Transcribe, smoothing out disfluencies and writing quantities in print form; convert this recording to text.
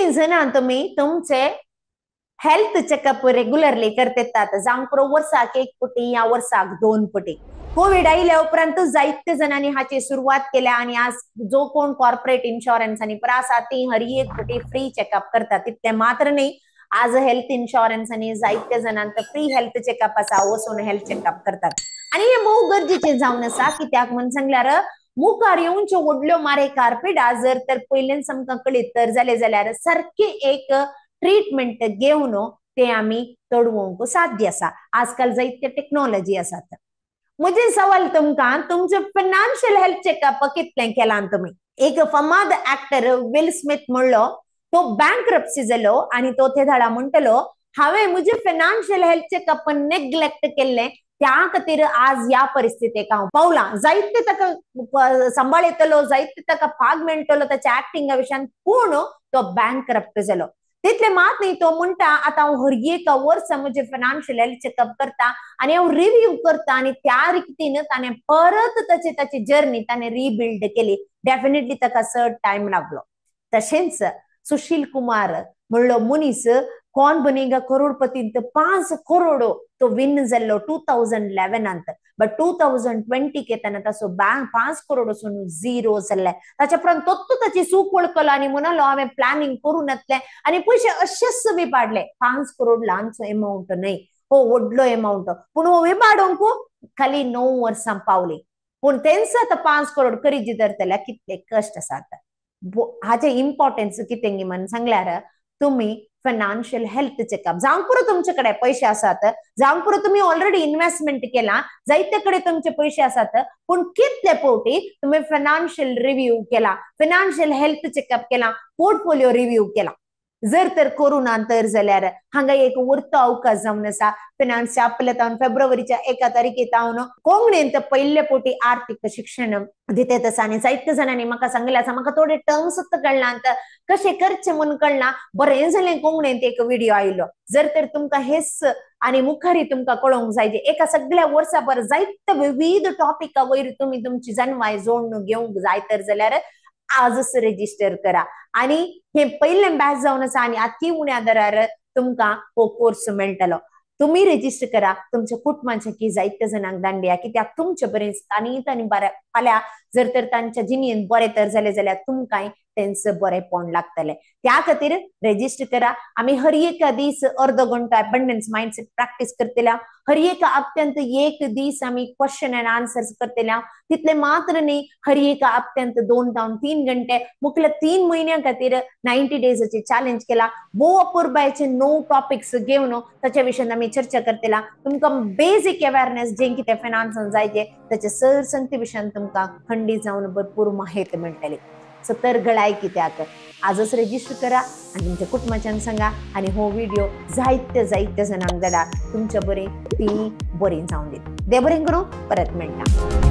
कितली जणां तुम्ही तुमचे हेल्थ चेकअप रेग्युलरली करतात जावंक पुरो वर्साक 1 पटी या वर्साक 2 पटी. कोविड आयल्या उपरांत जायते जणांनी हाची सुरवात केल्या आणि आज जो कोण कॉर्पोरेट इन्शुरन्स आणि आसा ती हर एक पटी फ्री चेकअप करतात. तितले मात्र नाही, आज हेल्थ इन्शुरन्स आणि जायते जणांचं फ्री हेल्थ चेकअप आसा, वचून हेल्थ चेकअप करतात. आणि हे मोव गरजेचे जावन आसा, कित्याक म्हण सांगल्यार मुखार येवच्यो व्हडल्यो मारे कारपेडा जर तर पयलेच आमकां कळीत तर जाल्यार सारखे एक ट्रीटमेंट घेवन ते आम्ही तडवूंक साध्य आसा. आजकाल जायते टेक्नॉलॉजी आसात. म्हजे सवाल तुमकां, तुमचे फायनान्शियल हेल्थ चेकअप कितले केला तुम्ही? एक फामाद ऍक्टर विल स्मिथ म्हणलो, तो बँकरप्सी जालो आणि तो ते धाडा म्हणटलो, हांवें म्हजे फायनान्शियल हेल्थ चेकअप नेग्लेक्ट केल्ले, त्या खातीर आज या परिस्थितीक हांव पावला. जायते ताका सांबाळयतलो, जायते ताका फाग मेळटलो त्याच्या ऍक्टिंगा विशयान, पूण तो बँकरप्ट जालो. तितले मात नाही, तो म्हणटा आता हांव हर एक वर्स म्हजे फायनान्शियल हेल्थ चेकअप करता आणि हांव रिव्ह्यू करता आणि त्या रितीन ताणें परत ताची जर्नी ताणें रिबिल्ड केली. डेफिनेटली ताका चड टायम लागलो. तशेंच सुशील कुमार म्हणलो मनीस कौन बनेगा करोडपतींत 5 करोड तो विन जाल्लो 2011 बट 2020 येताना ताचो बँक 5 करोड वचून 0 जाल्ले. ताच्या उपरांत तो ताची चूक वळखलो आणि म्हणालो हांवें प्लॅनिंग करून येतलें आणि पयशे अशेच बी पाडले. 5 करोड ल्हानसो अमाउंट न्हय, हो व्हडलो अमाउंट, पूण हो विबाडोवंक खाली 9 वर्सां पावली. पूण तेंच आतां 5 करोड करीत धरतल्या कितले कश्ट आसात. हाचे इम्पॉर्टन्स कितें म्हण सांगल्यार, तुम्ही फायनान्शियल हेल्थ चेकअप जावंक पुरो तुमच्याकडे पैसे आसात, जावंक पुरो तुम्ही ऑलरेडी इन्व्हेस्टमेंट केला, जायते कडे तुमचे पैसे आसात, पूण कितले पोवटी तुम्ही फायनान्शियल रिव्ह्यू केला, फायनान्शियल हेल्थ चेकअप केला, पोर्टफोलिओ रिव्ह्यू केला. जर तर करोना तर जाल्यार हांगा एक उरतो अवकाश जावन आसा. फिनान्स आपल्या तावन फेब्रुवारीच्या 1 तारखेक हांव कोंकणींत पयले पोटी आर्थिक शिक्षण दितेत आसा आणि जायते जणांनी म्हाका सांगले आसा, म्हाका थोडे टर्म्स कळनात, कशे करचे म्हणून कळना. बरें जालें कोंकणींत एक व्हिडिओ आयलो. जर तर तुमकां हेच आणि मुखारी तुमकां कळोंक जाय जे एका सगळ्या वर्साभर जायते विविध टॉपिका वयर तुम्ही तुमची जन्माय जोडून घेवंक जाय तर जाल्यार आजच रजिस्टर करा. आणि हे पहिले बॅच जावन आसा आणि अति उण्या दरार तुमकां हो कोर्स मेळटलो. तुम्ही रजिस्टर करा, तुमच्या कुटुंबाचे की जायते जणांक दांडिया, कित्याक तुमचे बरें तांणी फाल्यां जर तर तांच्या जिणेन बरें तर जाल्यार तुमकांय तेंच बरेंपण लागतलें. त्या खातीर रजिस्टर करा. आमी हर एक दीस अर्द घंटा अबंडन्स माइंडसेट प्रॅक्टिस करतल्या. हर एक अत्यंत एक दीस आमी क्वेश्चन एंड आन्सर्स करतल्या. तितले मात्र न्ही, हर एक अत्यंत 2 ते 3 घंटे मुख्य 3 महिन्यां खातीर 90 डेजचे चॅलेंज केला. भोव अपुरबायचे 9 टॉपिक्स घेवन ताच्या विशयान आमी चर्चा करतल्या. तुमकां बेसिक अवेअरनेस जे कितें फायनान्सान जाय जे त्याचे सरसंगती विशयान तुमकां खंडीत जावन भरपूर माहिती मेळटली. सो तर गळाय कित्याक आजच रजिस्टर करा आणि तुमच्या कुटुंबाच्यान सांगा आणि हो व्हिडिओ जायते जणांक धाडा. तुमच्या बरें ती बरी जावन दी. देव बरें करूं. परत मेळटा.